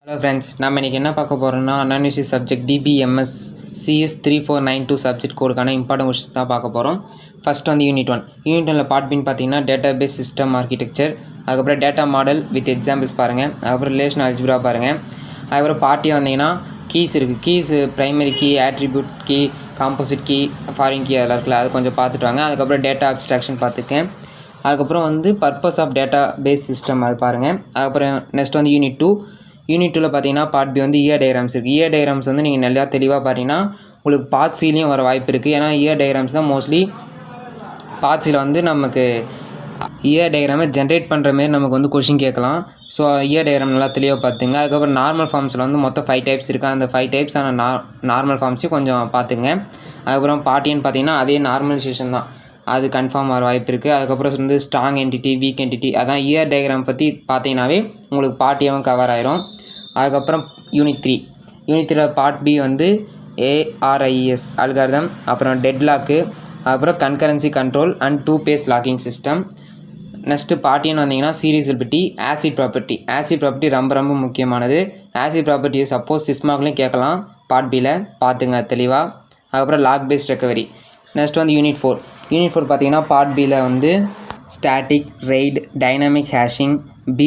Hello friends, நம்ம இன்னைக்கு என்ன பார்க்க போறோம்னா analysis subject DBMS CS 3492 subject கோடுக்கான இம்பார்ட்டன்ட் क्वेश्चंस தான் பார்க்க போறோம். ஃபர்ஸ்ட் வந்து யூனிட் 1. யூனிட் 1ல பார்ட் பின் பார்த்தீங்கன்னா டேட்டாபேஸ் சிஸ்டம் ஆர்க்கிடெக்சர், அதுக்கப்புறம் டேட்டா மாடல் வித் எக்ஸாம்பிள்ஸ் பாருங்க, அதுக்கப்புறம் ரிலேஷனல் அல்ஜிப்ரா பாருங்க, அதுக்கப்புறம் பார்ட்டியா வந்தீங்கன்னா கீஸ் இருக்குது. Keys primary key, attribute key, composite key, foreign key அதெல்லாம் இருக்குல்ல, அது கொஞ்சம் பார்த்துட்டு வாங்க. அதுக்கப்புறம் டேட்டா அப்ஸ்ட்ராக்ஷன் பார்த்துக்கேன். அதுக்கப்புறம் வந்து purpose of database system அது பாருங்கள். அதுக்கப்புறம் நெக்ஸ்ட் வந்து யூனிட் 2. யூனிட் 2ல் பார்த்தீங்கன்னா பார்ட் பி வந்து இயர் டயக்ராம்ஸ் இருக்குது. இயர் டயக்ராம்ஸ் வந்து நீங்கள் நல்லா தெளிவாக பார்த்தீங்கன்னா உங்களுக்கு பார்ட் சிலையும் வர வாய்ப்பு இருக்குது. ஏன்னா இயர் டயக்ராம்ஸ் தான் மோஸ்ட்லி பார்ட் சியில் வந்து நமக்கு இயர் டயக்ராமை ஜென்ரேட் பண்ணுற மாரி நமக்கு வந்து கொஷின் கேட்கலாம். ஸோ இயர் டயக்ராம் நல்லா தெளிவாக பார்த்துங்க. அதுக்கப்புறம் நார்மல் ஃபார்ம்ஸில் வந்து மொத்தம் 5 டைப்ஸ் இருக்குது. அந்த 5 டைப்ஸான நார்மல் ஃபார்ம்ஸையும் கொஞ்சம் பார்த்துங்க. அதுக்கப்புறம் பார்ட்டின்னு பார்த்தீங்கன்னா அதே நார்மலைசேஷன் தான், அது கன்ஃபார்ம் வர வாய்ப்பு இருக்குது. அதுக்கப்புறம் வந்து ஸ்ட்ராங் என்டிட்டி, வீக் என்டிட்டி, அதான் இயர் டயக்ராம் பற்றி பார்த்தீங்கன்னாவே உங்களுக்கு பார்ட்டியாகவும் கவர் ஆயிரும். அதுக்கப்புறம் யூனிட் 3. யூனிட் 3ல் பார்ட் பி வந்து ARIS அல்காரிதம், அப்புறம் டெட்லாக்கு, அப்புறம் concurrency control and 2 phase locking system. Next பார்ட்டின்னு வந்தீங்கன்னா serializability, ACID property. ACID property ரொம்ப முக்கியமானது. ஆசிட் ப்ராப்பர்ட்டி சப்போஸ் சிஸ்மாக்லையும் கேட்கலாம், பார்ட் பியில் பார்த்துங்க தெளிவாக. அதுக்கப்புறம் லாக் பேஸ்ட் ரெக்கவரி. நெக்ஸ்ட் வந்து யூனிட் 4. யூனிட் 4 பார்த்தீங்கன்னா பார்ட் பியில் வந்து static, raid, dynamic hashing, B+,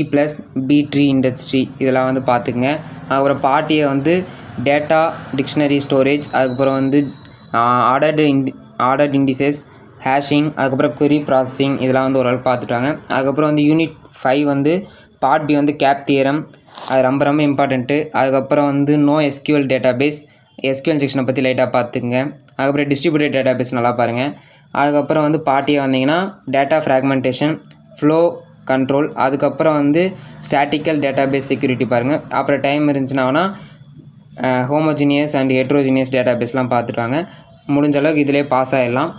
B tree industry இதெல்லாம் வந்து பார்த்துக்குங்க. அதுக்கப்புறம் பார்ட்டியை வந்து டேட்டா டிக்ஷனரி ஸ்டோரேஜ், அதுக்கப்புறம் வந்து ஆர்டர்டு இண்டிசஸ், ஹேஷிங், அதுக்கப்புறம் query ப்ராசஸிங் இதெல்லாம் வந்து ஓரளவுக்கு பார்த்துட்டாங்க. அதுக்கப்புறம் வந்து யூனிட் 5 வந்து பார்ட் பி வந்து கேப் தியரம், அது ரொம்ப இம்பார்ட்டண்ட்டு. அதுக்கப்புறம் வந்து நோ SQL டேட்டாபேஸ், SQL செக்ஷனை பற்றி லைட்டாக பார்த்துக்குங்க. அதுக்கப்புறம் டிஸ்ட்ரிபியூட்டட் டேட்டாபேஸ் நல்லா பாருங்கள். அதுக்கப்புறம் வந்து பார்ட்டியை வந்தீங்கன்னா டேட்டா ஃப்ராக்மெண்டேஷன், ஃப்ளோ கண்ட்ரோல், அதுக்கப்புறம் வந்து ஸ்டாட்டிக்கல் டேட்டாபேஸ் செக்யூரிட்டி பாருங்கள். அப்புறம் டைம் இருந்துச்சுன்னா ஹோமோஜினியஸ் அண்ட் ஹெட்ரோஜினியஸ் டேட்டாபேஸ்லாம் பார்த்துட்டாங்க. முடிஞ்ச அளவுக்கு இதிலே பாஸ் ஆகிடலாம்.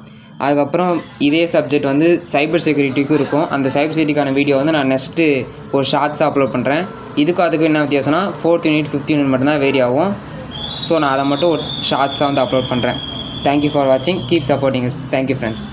அதுக்கப்புறம் இதே சப்ஜெக்ட் வந்து சைபர் செக்யூரிட்டிக்கும் இருக்கும். அந்த சைபர் செக்யூரிட்டிக்கான வீடியோ வந்து நான் நெக்ஸ்ட்டு ஒரு ஷார்ட்ஸாக அப்லோட் பண்ணுறேன். இதுக்கும் அதுக்கும் என்ன வித்தியாசம்னா 4th யூனிட் 5th யூனிட் மட்டும்தான் வேரி ஆகும். ஸோ நான் அதை மட்டும் ஒரு ஷார்ட்ஸாக வந்து அப்லோட் பண்ணுறேன். தேங்க்யூ ஃபார் வாட்சிங், keep supporting us. Thank you friends.